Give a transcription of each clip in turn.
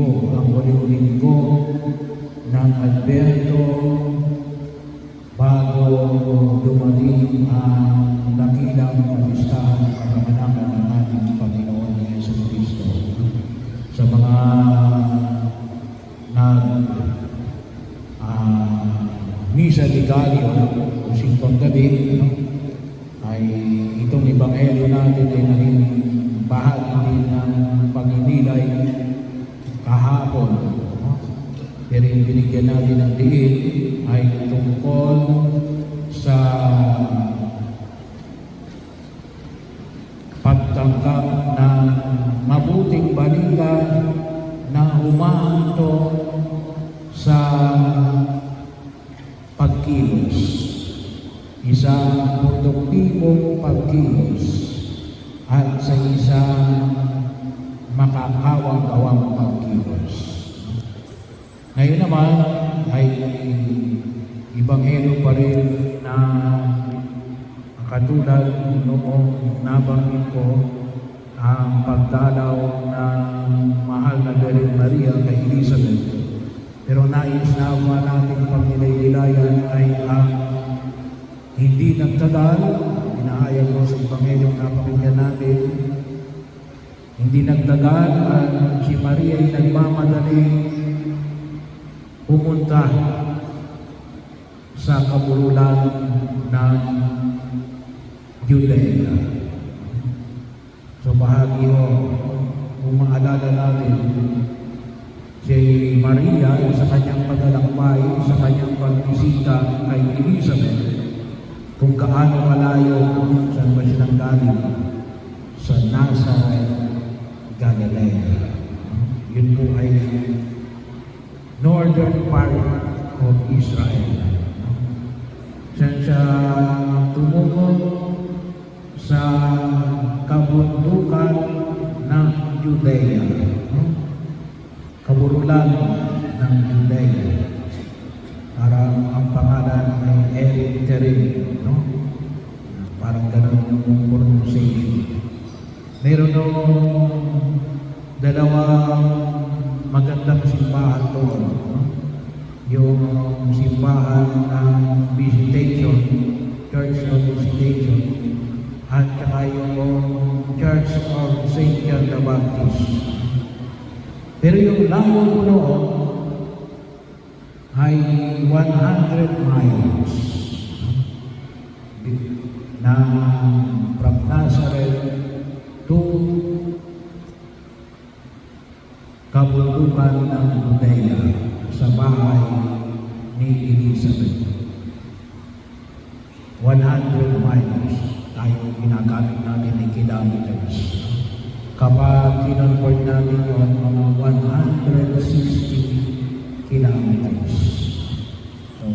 linggo, ang huling linggo ng Advento bago dumating ang dakilang pamistahan ng kapanganakan ng ating Panginoon Yesus Kristo. Sa mga misa ligario o singkong gabi, ay itong ebanghelyo natin ay naging bahagi din ng pagninilay kahapon. Pero yung binigyan natin ng diin ay tungkol sa pagtanggap ng mabuting balita na humahanto sa pagkilos, isang produktibong pagkilos at sa isang makakawang-kawang pagkilos. Ngayon naman ay ebanghelyo pa rin na katulad noong nabanggit ko ang pagdalaw ng mahal na Birhen Maria kay Elizabeth. Pero nais na natin pagnilaylayan ay ang hindi nagtagal, inaayag ko sa ebanghelyo na pakinggan natin, hindi nagtagal at si Maria ay nagmamadali pumunta sa kabululan ng Judea. So bahagi ho, kung maalala natin, si Maria sa kanyang paglalakbay, sa kanyang pagbisita kay Elizabeth, kung gaano kalayo, saan ba silang galing? Sa Nazareth, Galilee. Yun po ay northern part of Israel. Saan siya tumungo? Sa kabundukan ng Judea. Kaburulan ng Judea. Parang ang pangalan ay Eritrea, no? Parang ganun yung pronunciation. Meron nung dalawang magandang simbahan doon, no? Yung simbahan ng Visitation, Church of Visitation, at saka yung Church of St. John the Baptist. Pero yung layo ko noon ay 100 miles na from Nazareth to kabundukan ng Judea sa bahay ni Elizabeth. 100 miles tayo ginagamit natin ng kilometers. Kapag kinonvert natin yun, mga 160 kilometers. So,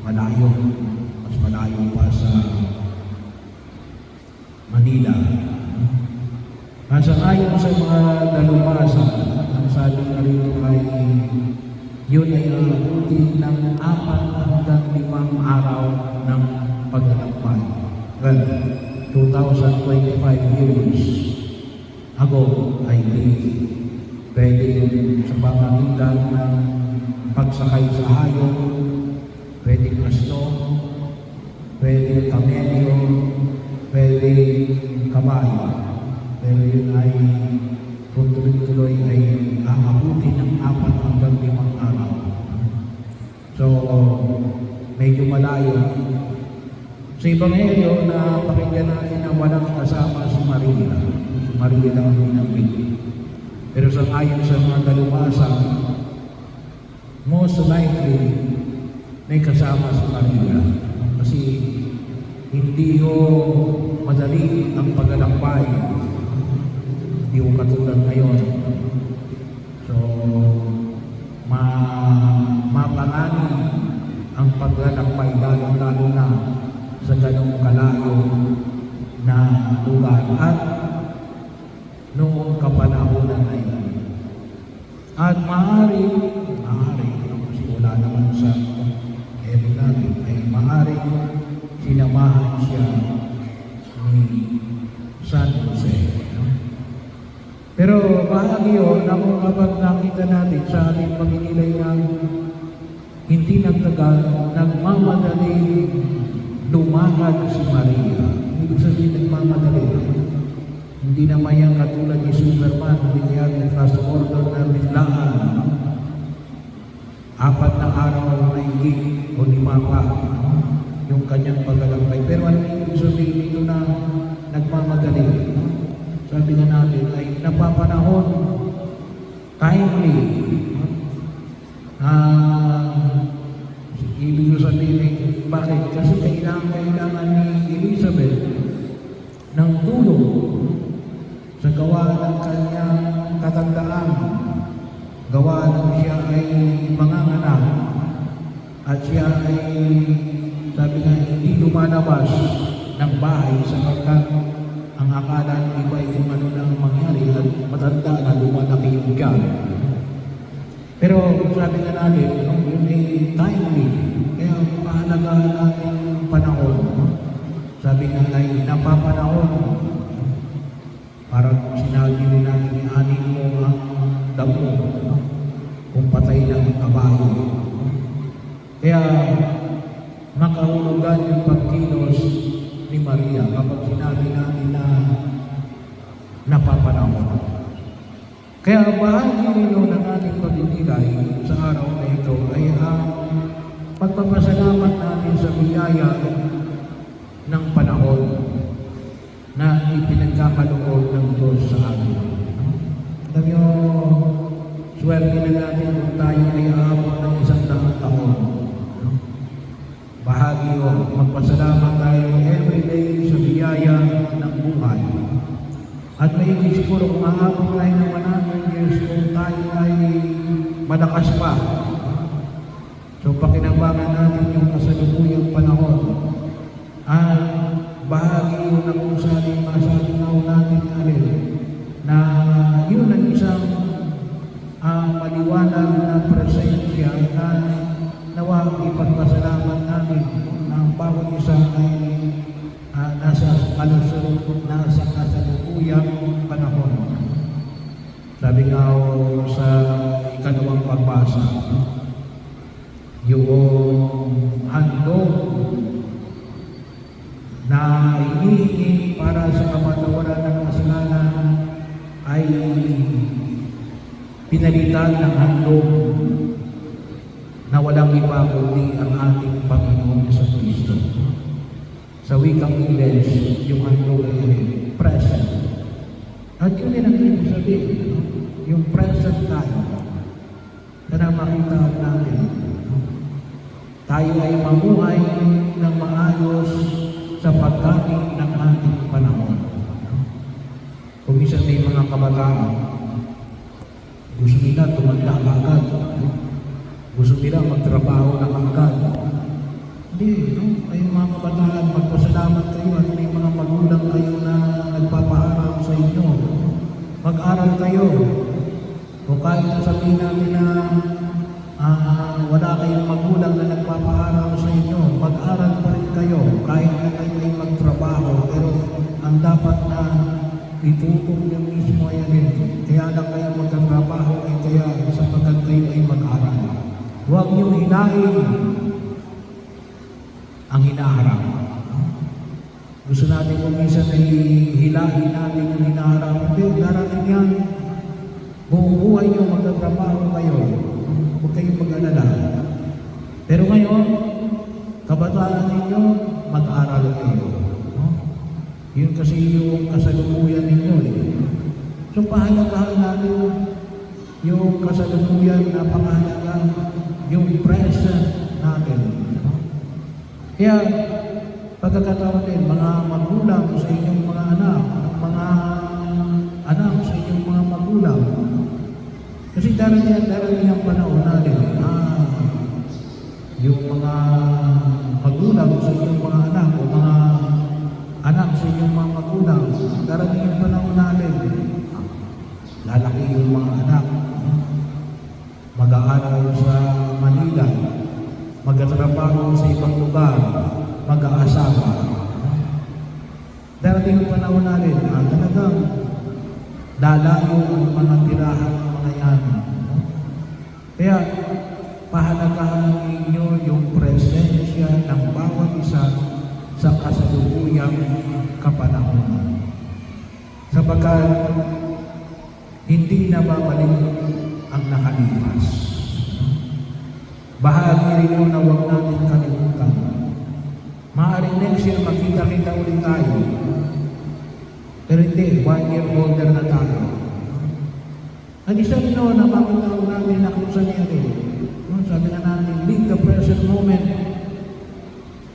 malayo. Mas malayo pa sa Manila. Ayon sa mga dalubhasa, ang sabi na rito ay yun ay aabutin ng 4 hanggang 5 araw ng paglalakbay. Well, 2025 years ago ay pwede sa pamamagitan ng pagsakay sa hayop, pwede asto, pwede kamelyo, pwede kabayo. Pero yun ay kung tuloy-tuloy ay aabutin ng 4 hanggang 5 araw. So, medyo malayo. Sa ebanghelyo na pakinggan natin na walang kasama si Maria. Si Maria lang ang binanggit. Pero sa ayon sa mga dalubhasa, most likely may kasama si Maria. Kasi hindi ho madali ang paglalakbay. Hindi ho katulad ngayon. So, mapanganin ang paglalakbay lalo na sa ganong kalayo na lugar at noong kapanahonan na yun. At maaari, kasi wala naman sa natin, ay maaari sinamahan siya ni San Jose. Pero bahagi yun na kung kapag nakita natin sa ating pagninilay ng hindi nagtagal, nagmamadali lumakad si Maria. Ibig sabihin nagmamadali. Hindi naman yan katulad ni Superman, hindi kaya may transporter na biglaan. 4 na araw na higit o 5 pa yung kanyang paglalakbay. Pero ano ibig sabihin ito na nagmamadali? Sabi nga natin ay napapanahon, timely. Ibig sabihin, bakit? Kasi kailangan ni Elizabeth ng tulong sa gawa ng kanyang katandaan. Gawa ng siya ay manganganak at siya ay, sabi nga, hindi lumalabas ng bahay sapagkat ang akala ng iba ay kung ano na ang mangyari at matanda na lumalaki yung tiyan. Pero sabi nga natin, yun ay timely. Kaya pahalagahan natin yung panahon. Sabi nga ay napapanahon. Parang sinabi rin natin, anin mo ang damo kung patay na ang kabayo. Kaya makahulugan yung pagkilos ni Maria kapag sinabi natin na napapanahon. Kaya bahagi nilo ng ating pagninilay sa araw na ito ay ang pagpapasalamat natin sa biyaya ng panahon na ipinagkakaloob ng Diyos sa atin. Alam nyo, swerte na natin kung tayo ay aabot ng 100 taon. Bahagi o magpasalamat tayo everyday sa biyaya ng buhay. At may siguro kung aabot tayo ng 100 years kung tayo ay malakas pa. So pakinabangan natin yung kasalukuyang panahon. At bahagi yun na kung saan masabi nga natin alin na yun ang isang maliwanag na presensya na nawa ipagpasalamat natin na ang bawat isa ay nasa kasalukuyang panahon. Sabi nga sa ikalawang pagbasa, yung handog na hinihingi para sa kapatawaran ng kasalanan ay pinalitan ng handog na walang iba kundi ang ating Panginoon sa Kristo. Sa wikang Ingles, yung handog ay present. At yun din ang ibig sabihin, yung present tayo na makita natin. Tayo ay mamuhay ng maayos sa pagdating ng ating panahon. Kung minsan may mga kabataan, gusto nila tumanda agad. Gusto nila magtrabaho na agad. Hindi, no? Kayong mga kabataan, magpasalamat kayo at may mga magulang kayo na nagpapaaral sa inyo. Mag-aral kayo. O kahit na sabihin natin na wala kayong magulang na nagpapaaral sa inyo, mag-aral pa rin kayo kahit na kayo ay magtrabaho. Pero ang dapat na itutok niyo mismo ay kaya lang kayo magtatrabaho ay kaya sapagkat kayo ay mag-aral. Huwag niyo hinahin ang hinaharap. Gusto natin kung minsan ay hilahin natin ang hinaharap. Hindi, darating yan. Buong buhay niyo magtatrabaho kayo. Huwag kayong mag-alala. Pero ngayon, kabataan ninyo, mag-aral kayo. No? Yun kasi yung kasalukuyan ninyo. So, pahalagahan natin yung kasalukuyan na pangahalaga, yung present natin. No? Kaya, pagkakataon din, mga magulang sa inyong mga anak sa inyong mga magulang. Kasi darating ang panahon natin, yung mga magulang sa inyong mga anak o mga anak sa inyong mga magulang, darating ang panahon natin, lalaki yung mga anak, mag-aaral sa Manila, magtatrabaho sa ibang lugar, mag-aasawa. Darating ang panahon natin, talagang lalayo ang mga tirahan ng mga yan. Kaya, pahalagahan ninyo yung presensya ng bawat isa sa kasalukuyang kapanahonan. Sapagkat hindi na babalik ang nakalipas. Bahagi rin yun na huwag natin kalimutan. Maaaring next year makita-kita ulit tayo. Pero hindi, 1 year older na tayo. At isa rin no, na makita natin na kung saan yan eh. Sabi nga natin, live the present moment.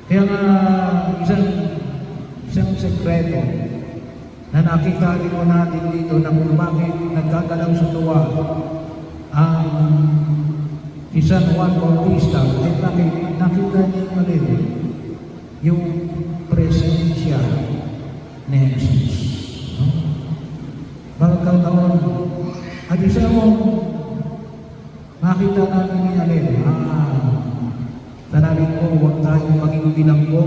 Kaya nga, isang sekreto na nakita rin mo natin dito na kung bakit nagkagalaw sa tuwa ang si San Juan Bautista, ay bakit nakita niya rin yung presensya ni Jesus. Pagkataon, at isa mo, makita natin ni Alin, tanarin ko, huwag tayong maging bilanggo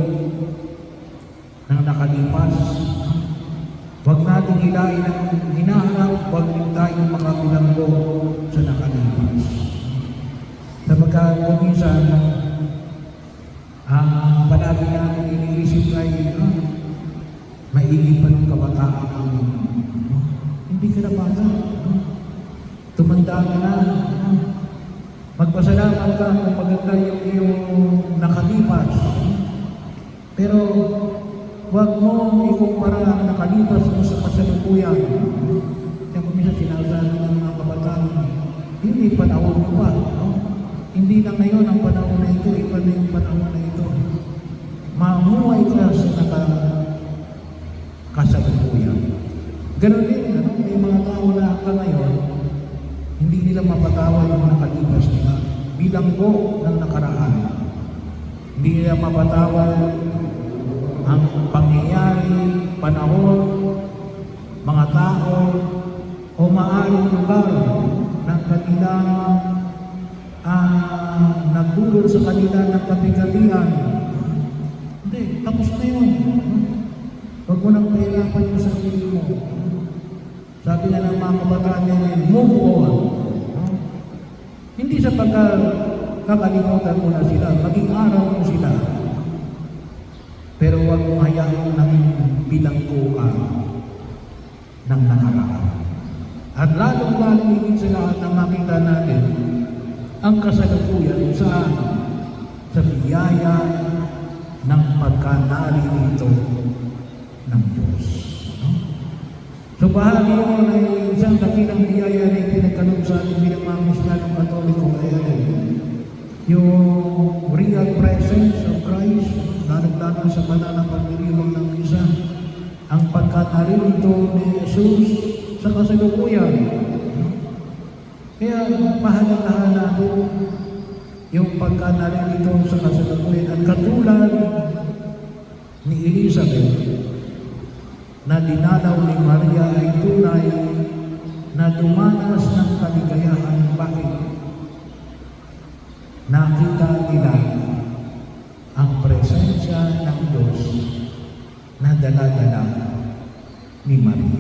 ng nakalipas. Huwag natin hilain ang hinaharap, huwag din tayong makabilanggo sa nakalipas. Sapagkat kung minsan, palagi natin iniisip ay, maiging pa ng kabataan namin. Hindi ka na bata. Tumanda ka na. Magpasalamat ka kung maganda yung iyong nakalipas. Pero huwag mo ikumpara ang nakalipas mo sa kasalukuyan. Kaya kung minsan sinasabi ng mga kabataan, hindi panahon mo pa. Hindi na ngayon ang panahon na ito, iba na yung panahon na ito. Mamuhay ka sa kasalukuyan. Ganun din, may mga tao na hanggang ngayon, hindi nila mapatawad ang nakalipas nila. Bilanggo ng nakaraan. Hindi nila mapatawad ang pangyayari, panahon, mga tao, o maaaring lugar ng kanilang nagdulot sa kanila ng kapigatian. Hindi, tapos na yun. Huwag mo nang pahirapan yung sarili mo. Sabi nga ng mga kabataan niya, move on. Hindi sa kakalimutan mo na sila, maging araw mo sila. Pero huwag mo hayaan naging bilanggo ka ng nakaraan. At lalong-lalong higit sa lahat na makita natin ang kasalukuyan sa biyaya ng pagkanali nito ng Diyos. So bahagi yun ay isang dakilang biyaya na pinagkaloob sa ating bilang mga Kristiyanong Katoliko ay yung real presence of Christ, lalong-lalo sa banal na pagdiriwang ng isa, ang pagkatarito ni Jesus sa kasalukuyan. Kaya pahalagahan natin yung pagkatarito sa kasalukuyan. At katulad ni Elizabeth, na dinalaw ni Maria ay tunay na dumanas ng kaligayahan. Bakit? Nakita nila ang presensya ng Diyos na dala-dala ni Maria.